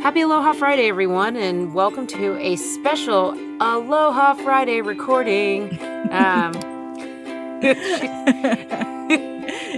Happy Aloha Friday, everyone, and welcome to a special Aloha Friday recording. Why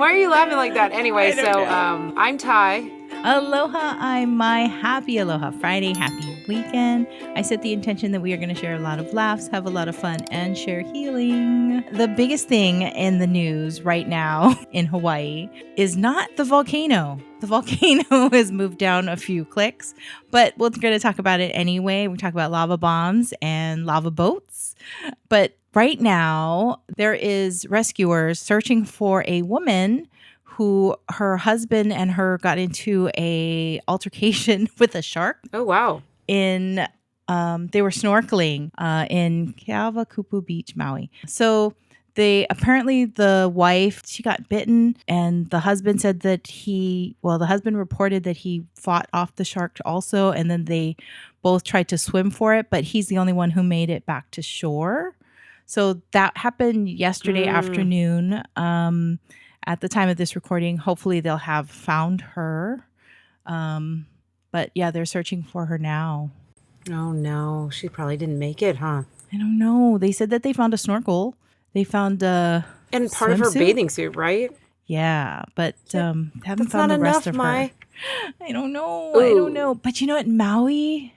are you laughing like that? Anyway, I'm Ty. Aloha, I'm Mai. Happy Aloha Friday. Happy weekend. I set the intention that we are going to share a lot of laughs, have a lot of fun, and share healing. The biggest thing in the news right now in Hawaii is not the volcano. The volcano has moved down a few clicks, but we're going to talk about it anyway. We talk about lava bombs and lava boats. But right now, there is rescuers searching for a woman who her husband and her got into a altercation with a shark. Oh, wow. They were snorkeling in Keawakupu Beach, Maui. So the wife, she got bitten, and the husband said that the husband reported that he fought off the shark also, and then they both tried to swim for it, but he's the only one who made it back to shore. So that happened yesterday afternoon. At the time of this recording, hopefully they'll have found her. But yeah, they're searching for her now. Oh, no. She probably didn't make it, huh? I don't know. They said that they found a snorkel. They found a And part of her bathing suit, right? Yeah, but haven't That's found not the rest enough, of her. Mai. I don't know. Ooh. I don't know. But you know what? Maui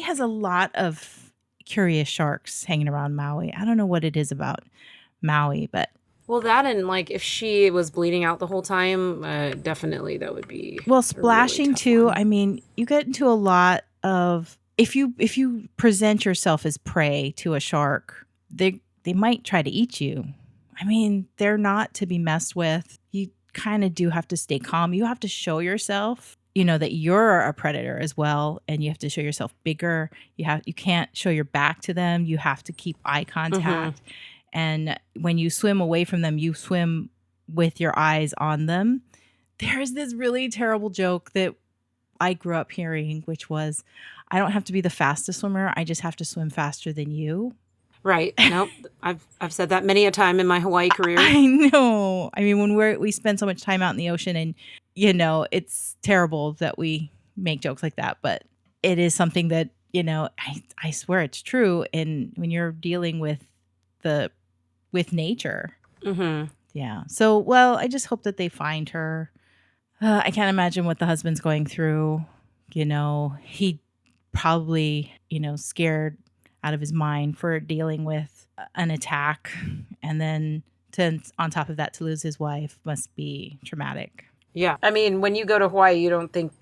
has a lot of curious sharks hanging around Maui. I don't know what it is about Maui, but... Well, that and if she was bleeding out the whole time, definitely that would be splashing really too. one. I mean, you get into a lot of if you present yourself as prey to a shark, they might try to eat you. I mean, they're not to be messed with. You kind of do have to stay calm. You have to show yourself, that you're a predator as well, and you have to show yourself bigger. You can't show your back to them. You have to keep eye contact. Mm-hmm. And when you swim away from them, you swim with your eyes on them. There's this really terrible joke that I grew up hearing, which was, I don't have to be the fastest swimmer. I just have to swim faster than you. Right. Nope. I've said that many a time in my Hawaii career. I know. I mean, when we spend so much time out in the ocean, and, it's terrible that we make jokes like that. But it is something that, I swear it's true. And when you're dealing with nature. Mm-hmm. Yeah. So, well, I just hope that they find her. I can't imagine what the husband's going through. He probably, scared out of his mind for dealing with an attack. And then on top of that, to lose his wife must be traumatic. Yeah. I mean, when you go to Hawaii, you don't think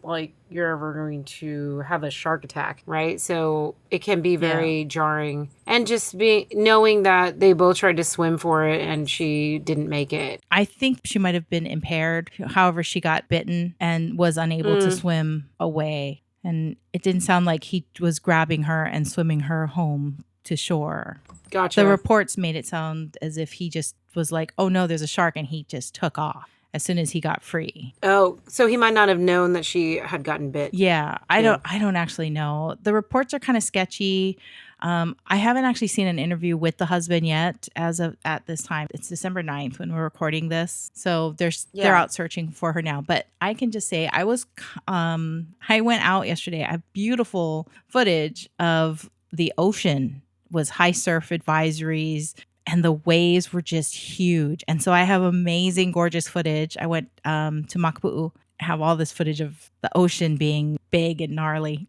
you're ever going to have a shark attack, right? So it can be very jarring. And just knowing that they both tried to swim for it and she didn't make it. I think she might have been impaired. However, she got bitten and was unable to swim away. And it didn't sound like he was grabbing her and swimming her home to shore. Gotcha. The reports made it sound as if he just was like, oh no, there's a shark, and he just took off as soon as he got free. Oh, so he might not have known that she had gotten bit. Yeah, I don't actually know. The reports are kind of sketchy. I haven't actually seen an interview with the husband yet at this time. It's December 9th when we're recording this. So they're out searching for her now. But I can just say I went out yesterday. I have beautiful footage of the ocean. Was high surf advisories. And the waves were just huge. And so I have amazing, gorgeous footage. I went to Makapu'u. I have all this footage of the ocean being big and gnarly.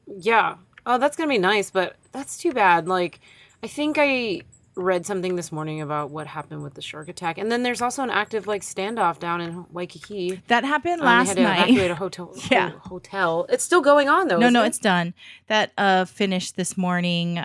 Yeah. Oh, that's going to be nice. But that's too bad. I think I read something this morning about what happened with the shark attack. And then there's also an active standoff down in Waikiki. That happened last night. They had to evacuate a hotel. It's still going on, though. No, it's done. That finished this morning.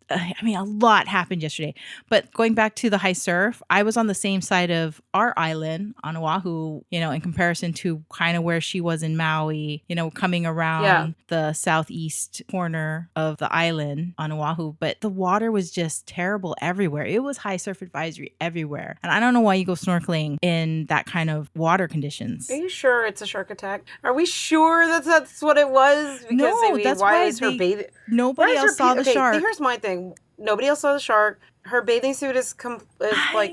I mean, a lot happened yesterday. But going back to the high surf, I was on the same side of our island on Oahu, in comparison to kind of where she was in Maui, coming around the southeast corner of the island on Oahu. But the water was just terrible everywhere. It was high surf advisory everywhere. And I don't know why you go snorkeling in that kind of water conditions. Are you sure it's a shark attack? Are we sure that's what it was? Because, no, that's why is her bathing? Nobody else saw the shark. Here's my thing. Nobody else saw the shark. Her bathing suit is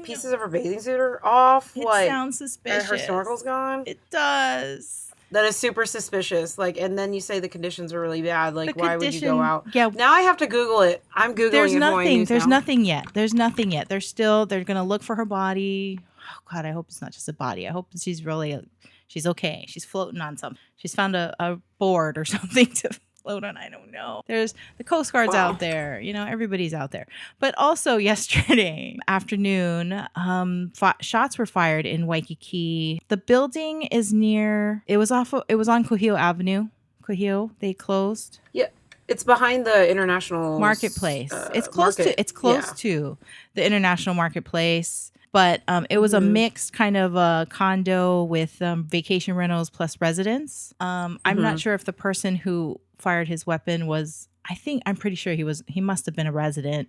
pieces of her bathing suit are off. It sounds suspicious. And her snorkel's gone. It does. That is super suspicious. Like, and then you say the conditions are really bad. Like, why would you go out? Yeah. Now I have to Google it. I'm Googling There's it. nothing. There's nothing yet. There's nothing yet. They're going to look for her body. Oh, God, I hope it's not just a body. I hope she's okay. She's floating on something. She's found a board or something to float on. I don't know. There's the Coast Guard's out there. Everybody's out there. But also yesterday afternoon, shots were fired in Waikiki. The building is near. It was on Kuhio Avenue. Kuhio. They closed. Yeah. It's behind the international marketplace. It's close to the international marketplace. But it was a mixed kind of a condo with vacation rentals plus residents. I'm not sure if the person who fired his weapon I'm pretty sure he must have been a resident.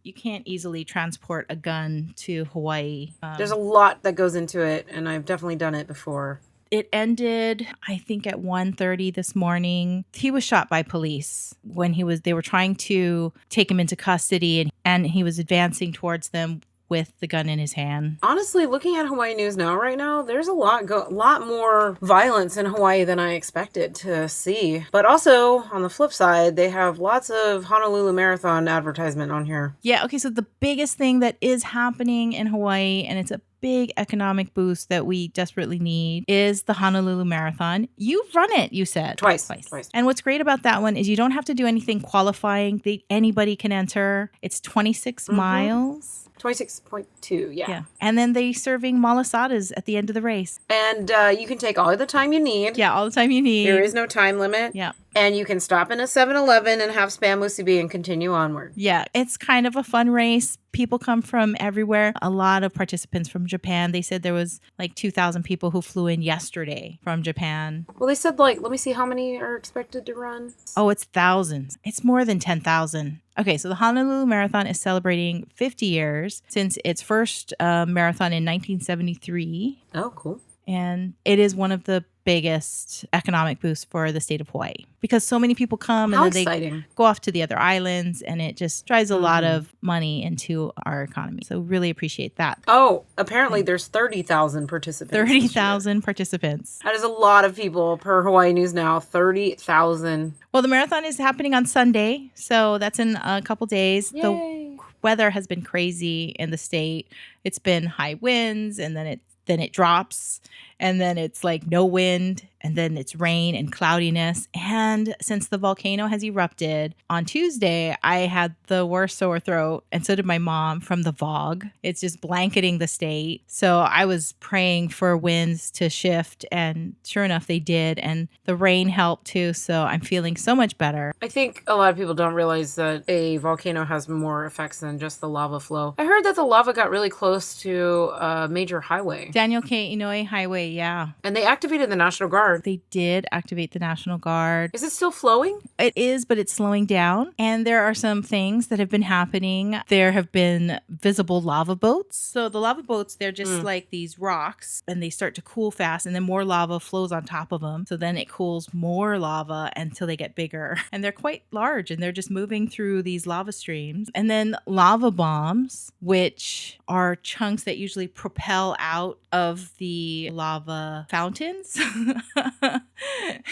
You can't easily transport a gun to Hawaii. There's a lot that goes into it, and I've definitely done it before. It ended, I think, at 1:30 this morning. He was shot by police when they were trying to take him into custody, and he was advancing towards them with the gun in his hand. Honestly, looking at Hawaii News Now right now, there's a lot more violence in Hawaii than I expected to see. But also, on the flip side, they have lots of Honolulu Marathon advertisement on here. Yeah, okay, so the biggest thing that is happening in Hawaii, and it's a big economic boost that we desperately need, is the Honolulu Marathon. You've run it, you said. Twice. And what's great about that one is you don't have to do anything qualifying. Anybody can enter. It's 26 miles. 26.2, yeah. And then they're serving malasadas at the end of the race. And you can take all the time you need. Yeah, all the time you need. There is no time limit. Yeah. And you can stop in a 7-Eleven and have spam musubi and continue onward. Yeah, it's kind of a fun race. People come from everywhere. A lot of participants from Japan. They said there was like 2,000 people who flew in yesterday from Japan. Well, they said let me see how many are expected to run. Oh, it's thousands. It's more than 10,000. Okay, so the Honolulu Marathon is celebrating 50 years since its first marathon in 1973. Oh, cool. And it is one of the biggest economic boosts for the state of Hawaii because so many people come and then they go off to the other islands, and it just drives a lot of money into our economy. So really appreciate that. Oh, apparently there's 30,000 participants. 30,000 participants. That is a lot of people per Hawaii News Now. 30,000. Well, the marathon is happening on Sunday, so that's in a couple days. Yay. The weather has been crazy in the state. It's been high winds, and then it drops, and then it's like no wind, and then it's rain and cloudiness. And since the volcano has erupted on Tuesday, I had the worst sore throat, and so did my mom from the fog. It's just blanketing the state. So I was praying for winds to shift, and sure enough, they did. And the rain helped too. So I'm feeling so much better. I think a lot of people don't realize that a volcano has more effects than just the lava flow. I heard that the lava got really close to a major highway. Daniel K. Inouye Highway, yeah. And they activated the National Guard. They did activate the National Guard. Is it still flowing? It is, but it's slowing down. And there are some things that have been happening. There have been visible lava boats. So the lava boats, they're just like these rocks, and they start to cool fast, and then more lava flows on top of them. So then it cools more lava until they get bigger. And they're quite large, and they're just moving through these lava streams. And then lava bombs, which are chunks that usually propel out of the lava fountains.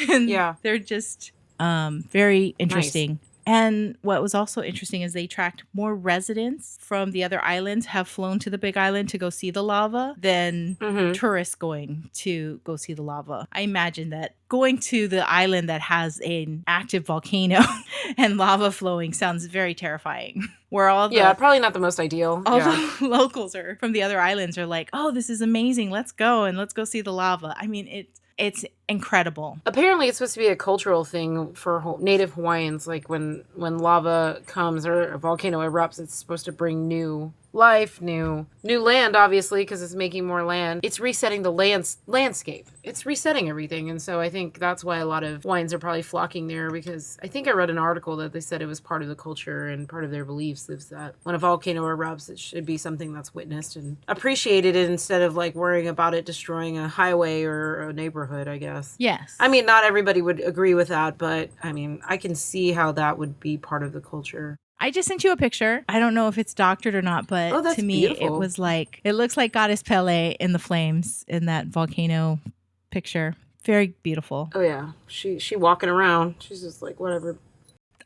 And they're just very interesting. Nice. And what was also interesting is they tracked more residents from the other islands have flown to the Big Island to go see the lava than tourists going to go see the lava. I imagine that going to the island that has an active volcano and lava flowing sounds very terrifying. Where all probably not the most ideal. All the locals are from the other islands are like, oh, this is amazing. Let's go and let's go see the lava. I mean, it's incredible. Apparently, it's supposed to be a cultural thing for native Hawaiians. Like when lava comes or a volcano erupts, it's supposed to bring new life, new land, obviously, because it's making more land. It's resetting the landscape. It's resetting everything. And so I think that's why a lot of Hawaiians are probably flocking there, because I think I read an article that they said it was part of the culture and part of their beliefs is that when a volcano erupts, it should be something that's witnessed and appreciated instead of like worrying about it destroying a highway or a neighborhood, I guess. Yes. I mean, not everybody would agree with that, but I mean, I can see how that would be part of the culture. I just sent you a picture. I don't know if it's doctored or not, but to me, beautiful. It was like, it looks like Goddess Pele in the flames in that volcano picture. Very beautiful. Oh yeah, she walking around. She's just like whatever.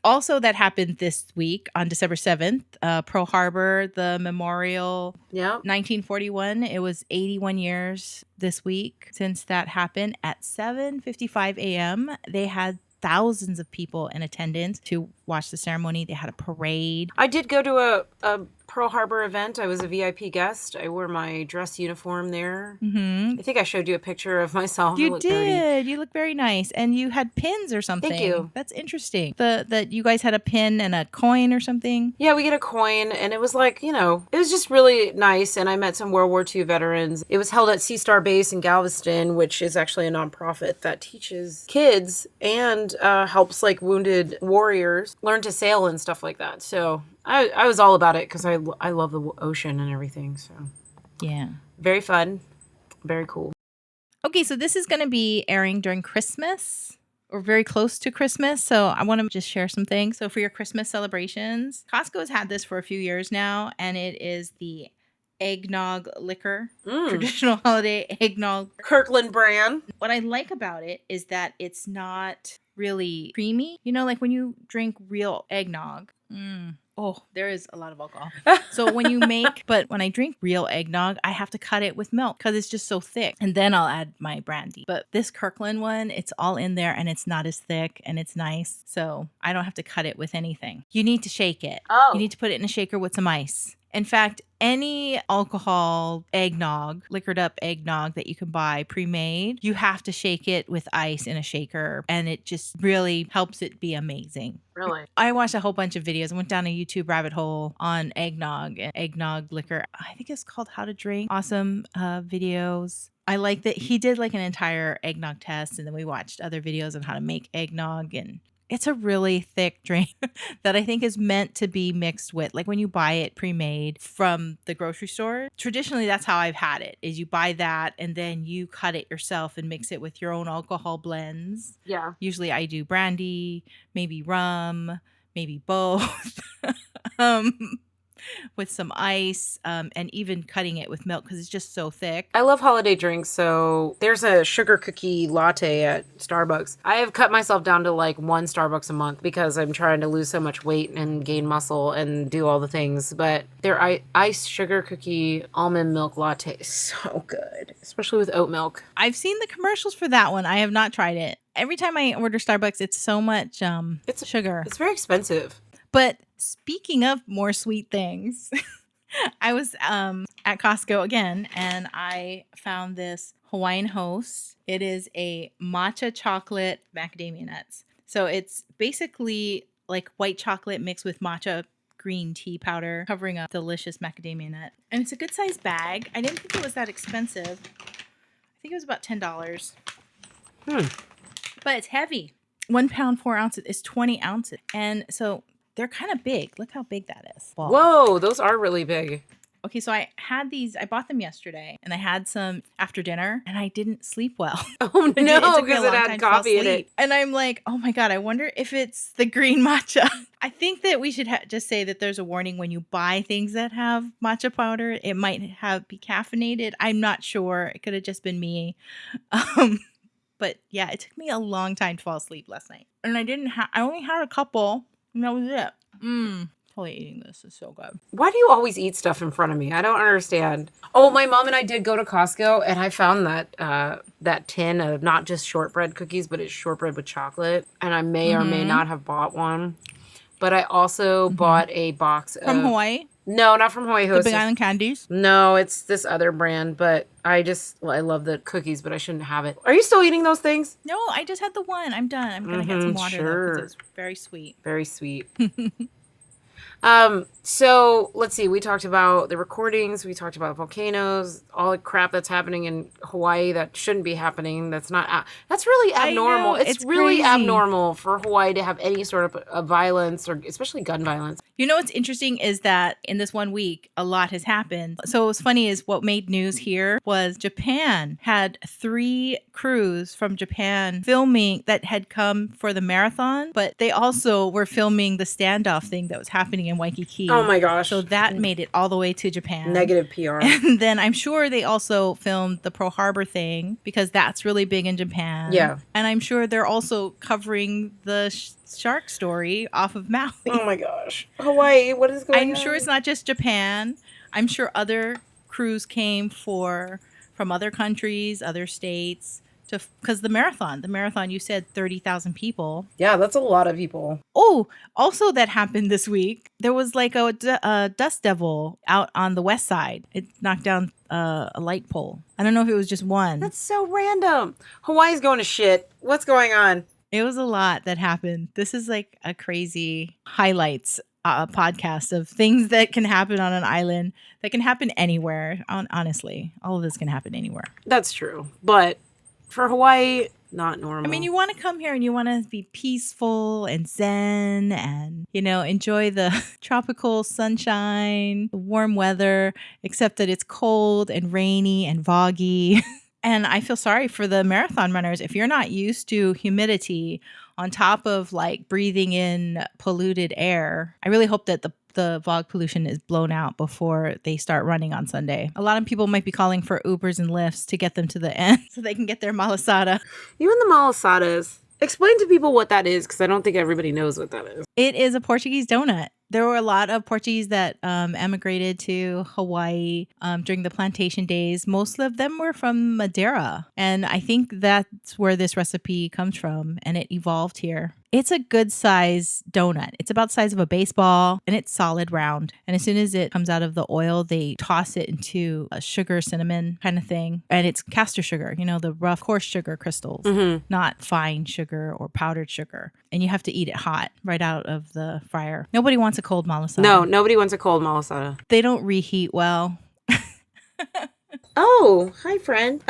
Also, that happened this week on December 7th, Pearl Harbor, the memorial. Yeah. 1941. It was 81 years this week since that happened. At 7:55 a.m., they had thousands of people in attendance to watch the ceremony. They had a parade. I did go to a Pearl Harbor event. I was a VIP guest. I wore my dress uniform there. Mm-hmm. I think I showed you a picture of myself. You did. You look very nice. And you had pins or something. Thank you. That's interesting. That you guys had a pin and a coin or something. Yeah, we get a coin, and it was like, it was just really nice. And I met some World War II veterans. It was held at Sea Star Base in Galveston, which is actually a nonprofit that teaches kids and helps like wounded warriors learn to sail and stuff like that. So I was all about it because I love the ocean and everything. So yeah, very fun, very cool. Okay, so this is going to be airing during Christmas or very close to Christmas. So I want to just share some things. So for your Christmas celebrations, Costco has had this for a few years now, and it is the eggnog liquor, traditional holiday eggnog. Kirkland brand. What I like about it is that it's not really creamy. Like when you drink real eggnog. Oh, there is a lot of alcohol. So when I drink real eggnog, I have to cut it with milk because it's just so thick. And then I'll add my brandy. But this Kirkland one, it's all in there and it's not as thick and it's nice. So I don't have to cut it with anything. You need to shake it. Oh. You need to put it in a shaker with some ice. In fact, any alcohol eggnog, liquored up eggnog that you can buy pre-made, you have to shake it with ice in a shaker, and it just really helps it be amazing. Really? I watched a whole bunch of videos and went down a YouTube rabbit hole on eggnog and eggnog liquor. I think it's called How to Drink. Awesome videos. I like that he did like an entire eggnog test, and then we watched other videos on how to make eggnog, and it's a really thick drink that I think is meant to be mixed with, like when you buy it pre-made from the grocery store. Traditionally, that's how I've had it, is you buy that and then you cut it yourself and mix it with your own alcohol blends. Yeah. Usually I do brandy, maybe rum, maybe both. With some ice, and even cutting it with milk because it's just so thick. I love holiday drinks, so there's a sugar cookie latte at Starbucks. I have cut myself down to like one Starbucks a month because I'm trying to lose so much weight and gain muscle and do all the things. But their iced sugar cookie almond milk latte is so good, especially with oat milk. I've seen the commercials for that one. I have not tried it. Every time I order Starbucks, it's so much sugar. It's very expensive. But speaking of more sweet things, I was at Costco again, and I found this Hawaiian Host. It is a matcha chocolate macadamia nuts. So it's basically like white chocolate mixed with matcha green tea powder, covering a delicious macadamia nut. And it's a good size bag. I didn't think it was that expensive. I think it was about $10. But it's heavy. 1 pound, 4 ounces is 20 ounces. And so they're kind of big. Look how big that is. Wow. Whoa, those are really big. Okay, so I bought them yesterday, and I had some after dinner, and I didn't sleep well. Oh no, because it had coffee in it. And I'm like, oh my God, I wonder if it's the green matcha. I think that we should just say that there's a warning when you buy things that have matcha powder. It might be caffeinated. I'm not sure. It could have just been me. But yeah, it took me a long time to fall asleep last night. And I only had a couple. And that was it. Totally eating this. Is so good. Why do you always eat stuff in front of me? I don't understand. Oh, my mom and I did go to Costco, and I found that tin of not just shortbread cookies, but it's shortbread with chocolate. And I may or may not have bought one. But I also bought a box from Hawaii. No, not from Hawaii Host. The Big Island Candies? No, it's this other brand, but I love the cookies, but I shouldn't have it. Are you still eating those things? No, I just had the one. I'm done. I'm going to get some water though, because it's very sweet. Very sweet. So let's see. We talked about the recordings. We talked about volcanoes, all the crap that's happening in Hawaii that shouldn't be happening. That's really abnormal. It's really crazy. Abnormal for Hawaii to have any sort of violence, or especially gun violence. You know what's interesting is that in this 1 week, a lot has happened. So what's funny is what made news here was Japan had 3 crews from Japan filming that had come for the marathon, but they also were filming the standoff thing that was happening happening in Waikiki. Oh my gosh. So that made it all the way to Japan. Negative PR. And then I'm sure they also filmed the Pearl Harbor thing because that's really big in Japan. Yeah. And I'm sure they're also covering the shark story off of Maui. Oh my gosh. Hawaii, what is going on? I'm sure it's not just Japan. I'm sure other crews came from other countries, other states. Because the marathon, you said 30,000 people. Yeah, that's a lot of people. Oh, also that happened this week. There was like a dust devil out on the west side. It knocked down a light pole. I don't know if it was just one. That's so random. Hawaii's going to shit. What's going on? It was a lot that happened. This is like a crazy highlights podcast of things that can happen on an island that can happen anywhere. Honestly, all of this can happen anywhere. That's true. But for Hawaii, not normal. I mean, you want to come here and you want to be peaceful and zen and, enjoy the tropical sunshine, the warm weather, except that it's cold and rainy and foggy. And I feel sorry for the marathon runners. If you're not used to humidity on top of like breathing in polluted air, I really hope that the fog pollution is blown out before they start running on Sunday. A lot of people might be calling for Ubers and Lyfts to get them to the end so they can get their malasada. Even the malasadas. Explain to people what that is, because I don't think everybody knows what that is. It is a Portuguese donut. There were a lot of Portuguese that emigrated to Hawaii during the plantation days. Most of them were from Madeira. And I think that's where this recipe comes from. And it evolved here. It's a good size donut. It's about the size of a baseball and it's solid round. And as soon as it comes out of the oil, they toss it into a sugar cinnamon kind of thing. And it's castor sugar, the rough, coarse sugar crystals, not fine sugar or powdered sugar. And you have to eat it hot right out of the fryer. Nobody wants a cold malasada. No, nobody wants a cold malasada. They don't reheat well. Oh, hi, friend.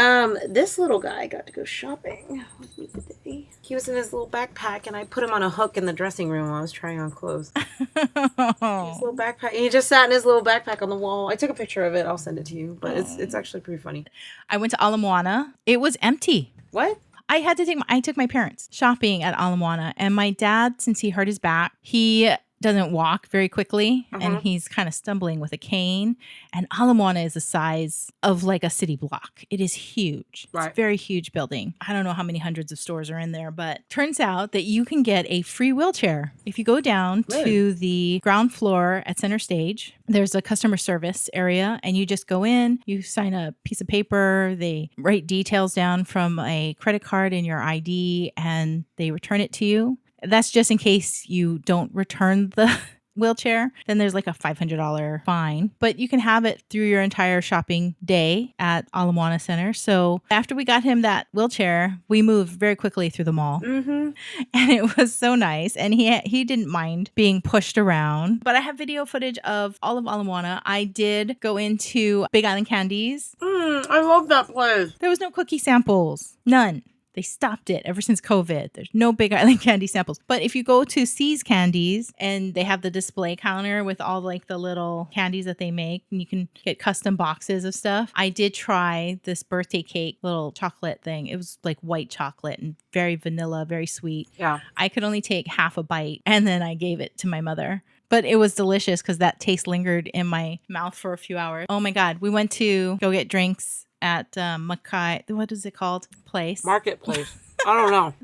This little guy got to go shopping with me today. He was in his little backpack, and I put him on a hook in the dressing room while I was trying on clothes. His little backpack. And he just sat in his little backpack on the wall. I took a picture of it. I'll send it to you, but it's actually pretty funny. I went to Ala Moana. It was empty. What? I took my parents shopping at Ala Moana, and my dad, since he hurt his back, he doesn't walk very quickly and he's kind of stumbling with a cane. And Ala Moana is the size of like a city block. It is huge. Right. It's a very huge building. I don't know how many hundreds of stores are in there, but turns out that you can get a free wheelchair. If you go down to the ground floor at Center Stage, there's a customer service area and you just go in, you sign a piece of paper, they write details down from a credit card and your ID and they return it to you. That's just in case you don't return the wheelchair. Then there's like a $500 fine. But you can have it through your entire shopping day at Ala Moana Center. So after we got him that wheelchair, we moved very quickly through the mall. And it was so nice. And he didn't mind being pushed around. But I have video footage of all of Ala Moana. I did go into Big Island Candies. I love that place. There was no cookie samples. None. They stopped it ever since COVID. There's no Big Island candy samples. But if you go to C's Candies and they have the display counter with all like the little candies that they make and you can get custom boxes of stuff. I did try this birthday cake little chocolate thing. It was like white chocolate and very vanilla, very sweet. Yeah. I could only take half a bite and then I gave it to my mother. But it was delicious because that taste lingered in my mouth for a few hours. Oh my God. We went to go get drinks at what is it called? Marketplace. I don't know.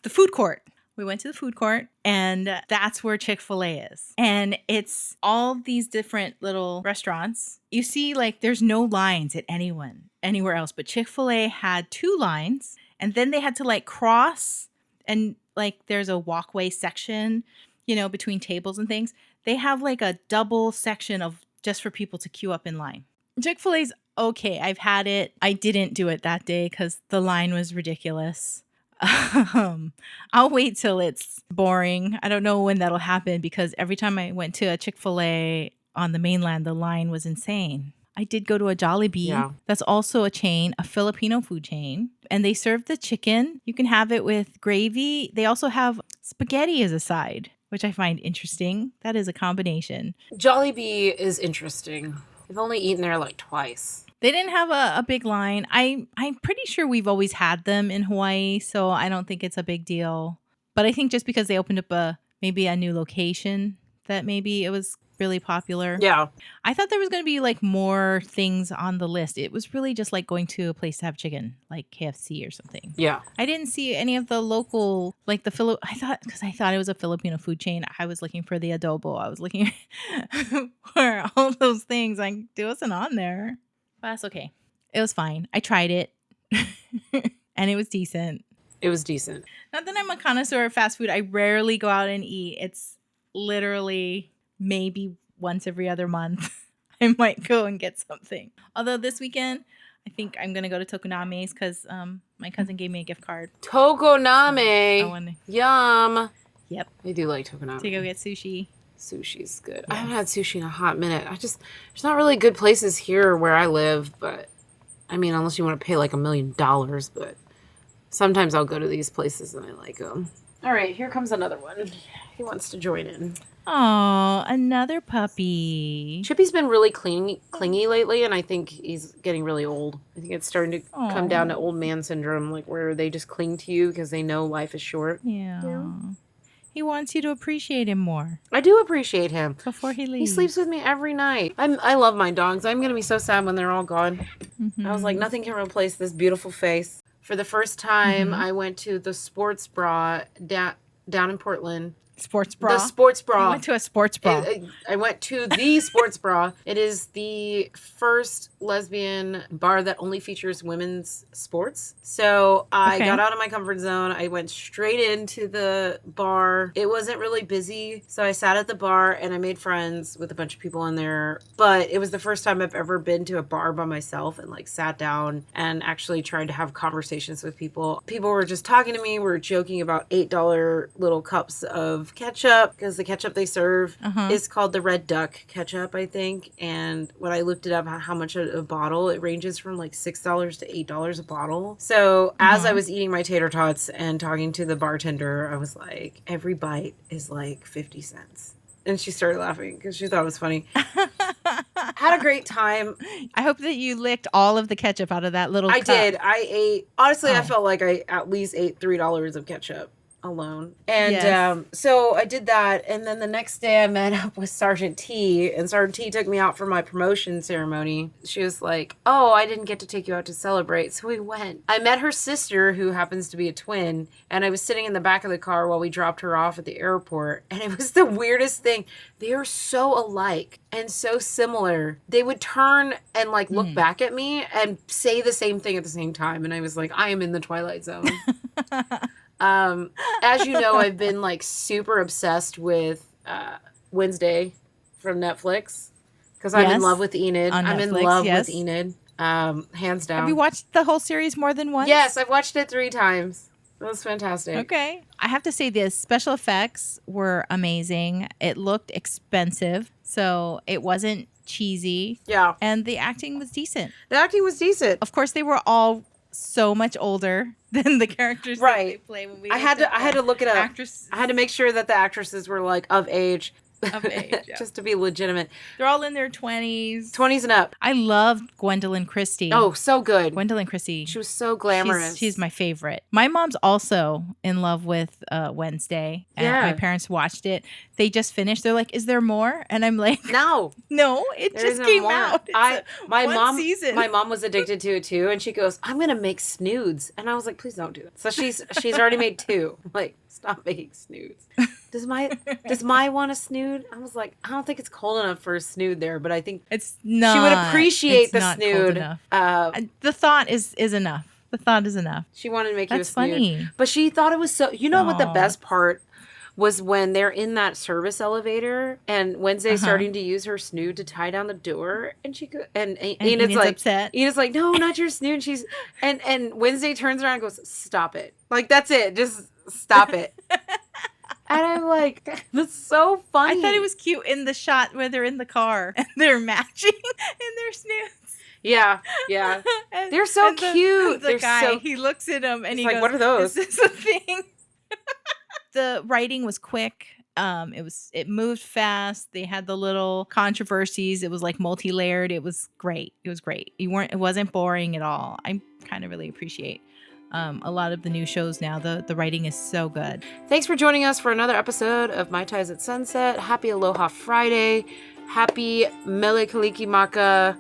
The food court. We went to the food court and that's where Chick-fil-A is. And it's all these different little restaurants. You see like there's no lines at anywhere else, but Chick-fil-A had 2 lines and then they had to like cross and like there's a walkway section, between tables and things. They have like a double section of just for people to queue up in line. Chick-fil-A's okay. I've had it. I didn't do it that day because the line was ridiculous. I'll wait till it's boring. I don't know when that'll happen because every time I went to a Chick-fil-A on the mainland, the line was insane. I did go to a Jollibee. Yeah. That's also a chain, a Filipino food chain. And they serve the chicken. You can have it with gravy. They also have spaghetti as a side, which I find interesting. That is a combination. Jollibee is interesting. I've only eaten there like twice. They didn't have a big line. I'm pretty sure we've always had them in Hawaii, so I don't think it's a big deal. But I think just because they opened up maybe a new location that maybe it was really popular. Yeah. I thought there was going to be like more things on the list. It was really just like going to a place to have chicken, like KFC or something. Yeah. I didn't see any of the local, like the I thought it was a Filipino food chain. I was looking for the adobo. I was looking for all those things. Like, it wasn't on there. But that's okay. It was fine. I tried it. And it was decent. It was decent. Not that I'm a connoisseur of fast food. I rarely go out and eat. It's literally maybe once every other month I might go and get something. Although this weekend, I think I'm going to go to Tokoname's because my cousin gave me a gift card. Tokoname. Yum. Yep. I do like Tokoname. To go get sushi. Sushi's good. Yes. I haven't had sushi in a hot minute. There's not really good places here where I live, but I mean, unless you want to pay like $1 million, but sometimes I'll go to these places and I like them. All right, here comes another one. He wants to join in. Oh, another puppy. Chippy's been really clingy lately, and I think he's getting really old. I think it's starting to come down to old man syndrome, like where they just cling to you because they know life is short. Yeah. He wants you to appreciate him more. I do appreciate him. Before he leaves. He sleeps with me every night. I love my dogs. I'm going to be so sad when they're all gone. Mm-hmm. I was like, nothing can replace this beautiful face. For the first time, I went to the sports bra down in Portland. Sports bra? The sports bra. I went to a sports bra. I went to the sports bra. It is the first lesbian bar that only features women's sports. So I got out of my comfort zone. I went straight into the bar. It wasn't really busy. So I sat at the bar and I made friends with a bunch of people in there. But it was the first time I've ever been to a bar by myself and like sat down and actually tried to have conversations with people. People were just talking to me. We were joking about $8 little cups of ketchup because the ketchup they serve is called the Red Duck ketchup, I think. And when I looked it up how much a bottle, it ranges from like $6 to $8 a bottle. So as I was eating my tater tots and talking to the bartender, I was like, every bite is like 50 cents. And she started laughing because she thought it was funny. Had a great time. I hope that you licked all of the ketchup out of that little cup. I did. I ate, honestly, I felt like I at least ate $3 of ketchup alone. And so I did that. And then the next day I met up with Sergeant T, and Sergeant T took me out for my promotion ceremony. She was like, oh, I didn't get to take you out to celebrate. So we went. I met her sister, who happens to be a twin, and I was sitting in the back of the car while we dropped her off at the airport. And it was the weirdest thing. They are so alike and so similar. They would turn and like look back at me and say the same thing at the same time. And I was like, I am in the Twilight Zone. As you know, I've been like super obsessed with Wednesday from Netflix because I'm in love with Enid. I'm Netflix, in love with Enid, hands down. Have you watched the whole series more than once? Yes, I've watched it 3 times. It was fantastic. Okay. I have to say the special effects were amazing. It looked expensive, so it wasn't cheesy. Yeah. And the acting was decent. The acting was decent. Of course, they were all so much older than the characters that they play when we I had to look it up. Actresses. I had to make sure that the actresses were like of age. Of age, yeah. Just to be legitimate. They're all in their 20s. 20s and up. I loved Gwendolyn Christie. Oh, so good. Gwendolyn Christie. She was so glamorous. She's my favorite. My mom's also in love with Wednesday. And my parents watched it. They just finished. They're like, is there more? And I'm like, no, it just came out. My season. My mom was addicted to it too. And she goes, I'm going to make snoods. And I was like, please don't do that. So she's already made 2. I'm like, stop making snoods. Does my want a snood? I was like, I don't think it's cold enough for a snood there, but I think it's not. She would appreciate the snood. The thought is enough. The thought is enough. She wanted to make you a snood. That's funny. But she thought it was so. You know what the best part was when they're in that service elevator and Wednesday's starting to use her snood to tie down the door, and she go, and Enid's like upset. Enid's like, no, not your snood. She's and Wednesday turns around and goes, stop it. Like, that's it. Just stop it. And I'm like, that's so funny. I thought it was cute in the shot where they're in the car and they're matching in their snoods. Yeah. They're so cute. The guy, he looks at them and he like, goes, what are those? Is this a thing? The writing was quick. It moved fast. They had the little controversies. It was like multi-layered. It was great. It wasn't boring at all. I kind of really appreciate A lot of the new shows now, the writing is so good. Thanks for joining us for another episode of Mai Tais at Sunset. Happy Aloha Friday. Happy Mele Kalikimaka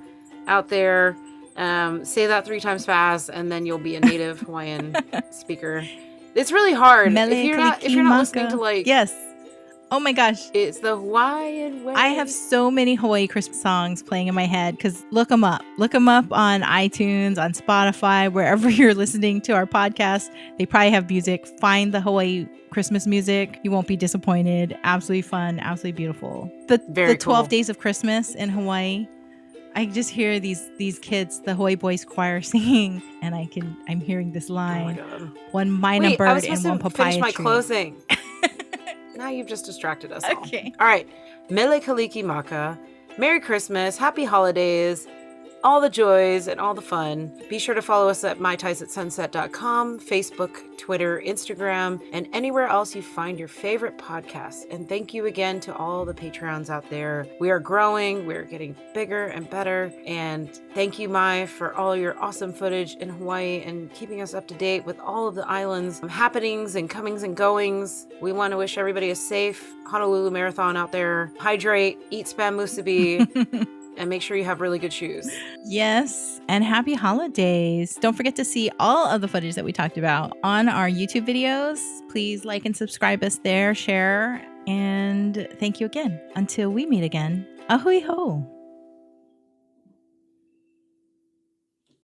out there. Say that 3 times fast, and then you'll be a native Hawaiian speaker. It's really hard. Mele If you're not listening to like... Yes. Oh my gosh. It's the Hawaiian way. I have so many Hawaii Christmas songs playing in my head because look them up. Look them up on iTunes, on Spotify, wherever you're listening to our podcast. They probably have music. Find the Hawaii Christmas music. You won't be disappointed. Absolutely fun. Absolutely beautiful. The 12 days of Christmas in Hawaii. I just hear these kids, the Hawaii Boys Choir singing, and I'm hearing this line. Oh my God. One mina bird and one papaya finish my tree. closing. Now you've just distracted us all. Okay. All right. Mele Kalikimaka. Merry Christmas. Happy holidays. All the joys and all the fun. Be sure to follow us at mytaisatsunset.com, Facebook, Twitter, Instagram, and anywhere else you find your favorite podcasts. And thank you again to all the Patreons out there. We are growing. We're getting bigger and better. And thank you, Mai, for all your awesome footage in Hawaii and keeping us up to date with all of the islands' happenings and comings and goings. We want to wish everybody a safe Honolulu Marathon out there. Hydrate, eat spam musubi. And make sure you have really good shoes. Yes. And happy holidays. Don't forget to see all of the footage that we talked about on our YouTube videos. Please like and subscribe us there, share. And thank you again. Until we meet again, ahui ho.